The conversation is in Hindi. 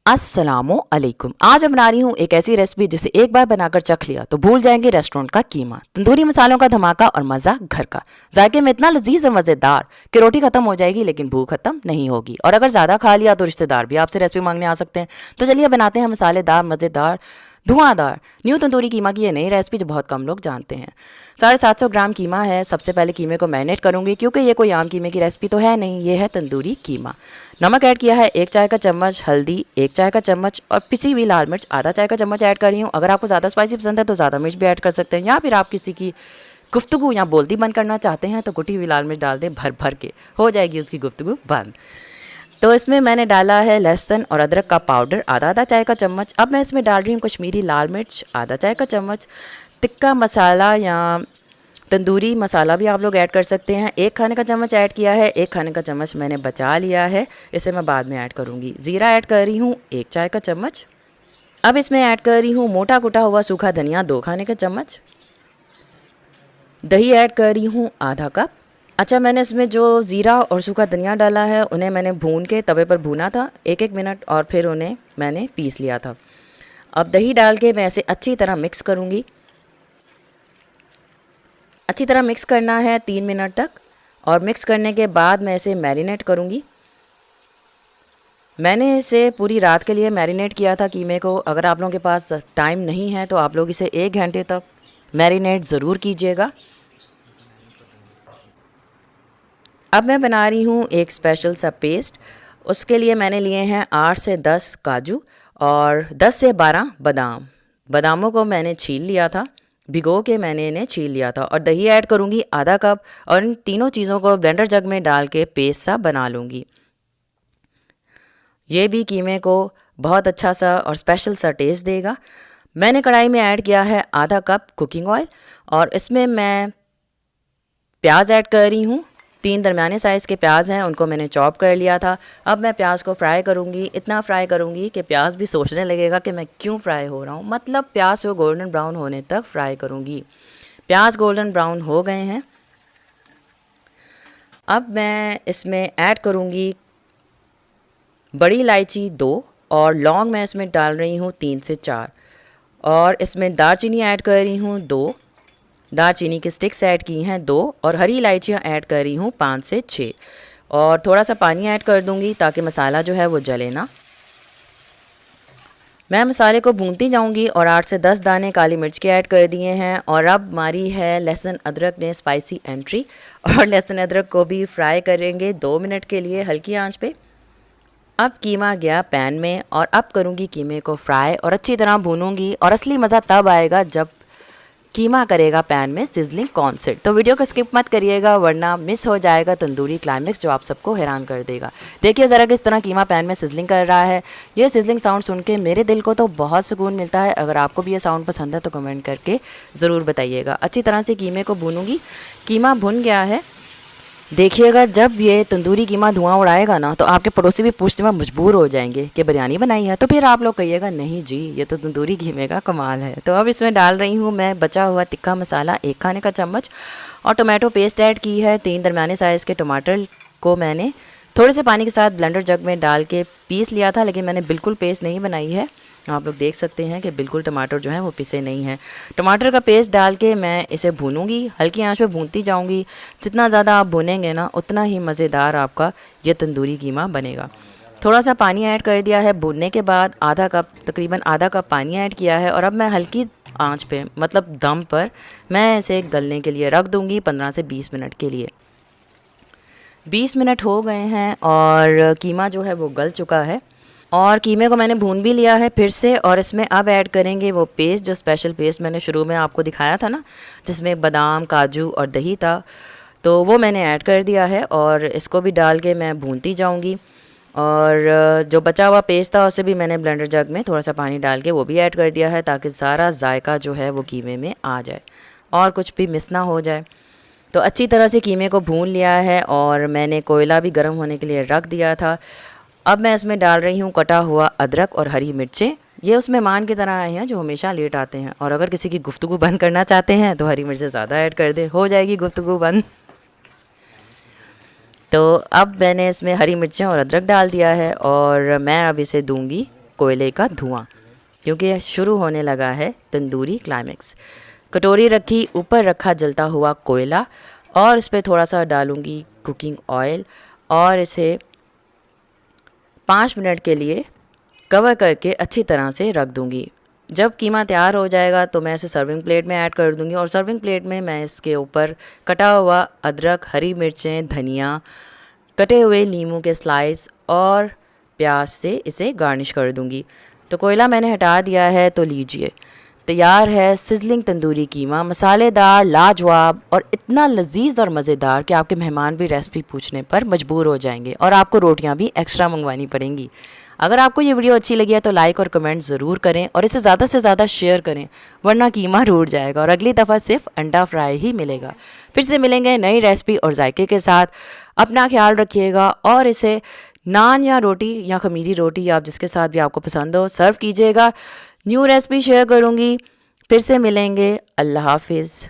अस्सलामु अलैकुम। आज मैं बना रही हूँ एक ऐसी रेसिपी जिसे एक बार बनाकर चख लिया तो भूल जाएंगे रेस्टोरेंट का कीमा। तंदूरी मसालों का धमाका और मज़ा घर का। जायके में इतना लजीज और मज़ेदार कि रोटी खत्म हो जाएगी लेकिन भूख खत्म नहीं होगी। और अगर ज़्यादा खा लिया तो रिश्तेदार भी आपसे रेसिपी मांगने आ सकते हैं। तो चलिए बनाते हैं मसालेदार, मज़ेदार, धुआंधार न्यू तंदूरी कीमा की ये नई रेसिपी जो बहुत कम लोग जानते हैं। 750 ग्राम कीमा है। सबसे पहले कीमे को मैरिनेट करूंगी क्योंकि ये कोई आम कीमे की रेसिपी तो है नहीं, ये है तंदूरी कीमा। नमक ऐड किया है 1 चाय का चम्मच, हल्दी 1 चाय का चम्मच और पिसी हुई लाल मिर्च आधा चाय का चम्मच ऐड कर रही हूँ। अगर आपको ज़्यादा स्पाइसी पसंद है तो ज़्यादा मिर्च भी ऐड कर सकते हैं, या फिर आप किसी की गुफ्तगू या बोलती बंद करना चाहते हैं तो कुटी हुई लाल मिर्च डाल दें भर भर के, हो जाएगी उसकी गुफ्तगू बंद। तो इसमें मैंने डाला है लहसुन और अदरक का पाउडर आधा आधा चाय का चम्मच। अब मैं इसमें डाल रही हूँ कश्मीरी लाल मिर्च आधा चाय का चम्मच। टिक्का मसाला या तंदूरी मसाला भी आप लोग ऐड कर सकते हैं। 1 खाने का चम्मच ऐड किया है, 1 खाने का चम्मच मैंने बचा लिया है, इसे मैं बाद में ऐड करूँगी। ज़ीरा ऐड कर रही हूँ 1 चाय का चम्मच। अब इसमें ऐड कर रही हूँ मोटा कुटा हुआ सूखा धनिया 2 खाने के चम्मच। दही ऐड कर रही हूँ आधा कप। अच्छा, मैंने इसमें जो ज़ीरा और सूखा धनिया डाला है उन्हें मैंने भून के तवे पर भूना था 1-1 मिनट और फिर उन्हें मैंने पीस लिया था। अब दही डाल के मैं इसे अच्छी तरह मिक्स करूँगी। अच्छी तरह मिक्स करना है 3 मिनट तक, और मिक्स करने के बाद मैं इसे मैरिनेट करूँगी। मैंने इसे पूरी रात के लिए मैरिनेट किया था कीमे को। अगर आप लोगों के पास टाइम नहीं है तो आप लोग इसे 1 घंटे तक मैरिनेट ज़रूर कीजिएगा। अब मैं बना रही हूँ एक स्पेशल सा पेस्ट। उसके लिए मैंने लिए हैं 8 से 10 काजू और 10 से 12 बादाम। बादामों को मैंने छील लिया था, भिगो के मैंने इन्हें छील लिया था। और दही ऐड करूँगी आधा कप और इन तीनों चीज़ों को ब्लेंडर जग में डाल के पेस्ट सा बना लूँगी। ये भी कीमे को बहुत अच्छा सा और स्पेशल सा टेस्ट देगा। मैंने कढ़ाई में ऐड किया है आधा कप कुकिंग ऑयल और इसमें मैं प्याज ऐड कर रही हूँ। 3 दरमियाने साइज़ के प्याज हैं, उनको मैंने चॉप कर लिया था। अब मैं प्याज को फ्राई करूँगी, इतना फ्राई करूँगी कि प्याज भी सोचने लगेगा कि मैं क्यों फ्राई हो रहा हूँ। मतलब प्याज को गोल्डन ब्राउन होने तक फ्राई करूँगी। प्याज गोल्डन ब्राउन हो गए हैं। अब मैं इसमें ऐड करूँगी बड़ी इलायची 2 और लौंग मैं इसमें डाल रही हूँ 3 से 4, और इसमें दालचीनी ऐड कर रही हूँ 2। दालचीनी की स्टिक्स ऐड की हैं 2 और हरी इलायचियाँ ऐड कर रही हूँ 5 से 6, और थोड़ा सा पानी ऐड कर दूँगी ताकि मसाला जो है वो जले ना। मैं मसाले को भूनती जाऊँगी और 8 से 10 दाने काली मिर्च के ऐड कर दिए हैं। और अब हमारी है लहसुन अदरक ने स्पाइसी एंट्री, और लहसुन अदरक को भी फ्राई करेंगे 2 मिनट के लिए हल्की आंच पे। अब कीमा गया पैन में और अब करूँगी कीमे को फ्राई और अच्छी तरह भूनूंगी। और असली मज़ा तब आएगा जब कीमा करेगा पैन में सिजलिंग कॉन्सर्ट। तो वीडियो को स्किप मत करिएगा वरना मिस हो जाएगा तंदूरी क्लाइमेक्स जो आप सबको हैरान कर देगा। देखिए ज़रा किस तरह कीमा पैन में सिजलिंग कर रहा है। ये सिजलिंग साउंड सुन के मेरे दिल को तो बहुत सुकून मिलता है। अगर आपको भी ये साउंड पसंद है तो कमेंट करके ज़रूर बताइएगा। अच्छी तरह से कीमे को भूनूंगी। कीमा भुन गया है। देखिएगा जब ये तंदूरी कीमा धुआं उड़ाएगा ना तो आपके पड़ोसी भी पूछते में मजबूर हो जाएंगे कि बिरयानी बनाई है, तो फिर आप लोग कहिएगा नहीं जी ये तो तंदूरी कीमे का कमाल है। तो अब इसमें डाल रही हूँ मैं बचा हुआ तिक्का मसाला 1 खाने का चम्मच, और टोमेटो पेस्ट ऐड की है। 3 दरमियाने साइज़ के टमाटर को मैंने थोड़े से पानी के साथ ब्लेंडर जग में डाल के पीस लिया था, लेकिन मैंने बिल्कुल पेस्ट नहीं बनाई है। आप लोग देख सकते हैं कि बिल्कुल टमाटर जो है वो पिसे नहीं हैं। टमाटर का पेस्ट डाल के मैं इसे भूनूंगी, हल्की आंच पे भूनती जाऊंगी। जितना ज़्यादा आप भुनेंगे ना उतना ही मज़ेदार आपका ये तंदूरी कीमा बनेगा। थोड़ा सा पानी ऐड कर दिया है भूनने के बाद, आधा कप तकरीबन आधा कप पानी ऐड किया है। और अब मैं हल्की आंच पे मतलब दम पर मैं इसे गलने के लिए रख दूँगी 15 से 20 मिनट के लिए। 20 मिनट हो गए हैं और कीमा जो है वो गल चुका है, और कीमे को मैंने भून भी लिया है फिर से। और इसमें अब ऐड करेंगे वो पेस्ट, जो स्पेशल पेस्ट मैंने शुरू में आपको दिखाया था ना, जिसमें बादाम काजू और दही था, तो वो मैंने ऐड कर दिया है। और इसको भी डाल के मैं भूनती जाऊंगी। और जो बचा हुआ पेस्ट था उसे भी मैंने ब्लेंडर जग में थोड़ा सा पानी डाल के वो भी ऐड कर दिया है ताकि सारा जायका जो है वो कीमे में आ जाए और कुछ भी मिस ना हो जाए। तो अच्छी तरह से कीमे को भून लिया है और मैंने कोयला भी गर्म होने के लिए रख दिया था। अब मैं इसमें डाल रही हूँ कटा हुआ अदरक और हरी मिर्चें। ये उस मेहमान की तरह आए हैं जो हमेशा लेट आते हैं, और अगर किसी की गुफ्तगू बंद करना चाहते हैं तो हरी मिर्चें ज़्यादा ऐड कर दे, हो जाएगी गुफ्तगू बंद। तो अब मैंने इसमें हरी मिर्चें और अदरक डाल दिया है और मैं अब इसे दूंगी कोयले का धुआं, क्योंकि शुरू होने लगा है तंदूरी क्लाइमेक्स। कटोरी रखी, ऊपर रखा जलता हुआ कोयला और इस पर थोड़ा सा डालूँगी कुकिंग ऑयल और इसे 5 मिनट के लिए कवर करके अच्छी तरह से रख दूँगी। जब कीमा तैयार हो जाएगा तो मैं इसे सर्विंग प्लेट में ऐड कर दूँगी और सर्विंग प्लेट में मैं इसके ऊपर कटा हुआ अदरक, हरी मिर्चें, धनिया, कटे हुए नींबू के स्लाइस और प्याज से इसे गार्निश कर दूँगी। तो कोयला मैंने हटा दिया है, तो लीजिए तैयार है सिजलिंग तंदूरी कीमा, मसालेदार, लाजवाब और इतना लजीज और मज़ेदार कि आपके मेहमान भी रेसिपी पूछने पर मजबूर हो जाएंगे और आपको रोटियां भी एक्स्ट्रा मंगवानी पड़ेंगी। अगर आपको ये वीडियो अच्छी लगी है तो लाइक और कमेंट ज़रूर करें और इसे ज़्यादा से ज़्यादा शेयर करें, वरना कीमा रूठ जाएगा और अगली दफ़ा सिर्फ अंडा फ्राई ही मिलेगा। फिर से मिलेंगे नई रेसिपी और जायके के साथ। अपना ख्याल रखिएगा और इसे नान या रोटी या खमीरी रोटी या आप जिसके साथ भी आपको पसंद हो सर्व कीजिएगा। न्यू रेसिपी शेयर करूँगी। फिर से मिलेंगे। अल्लाह हाफिज़।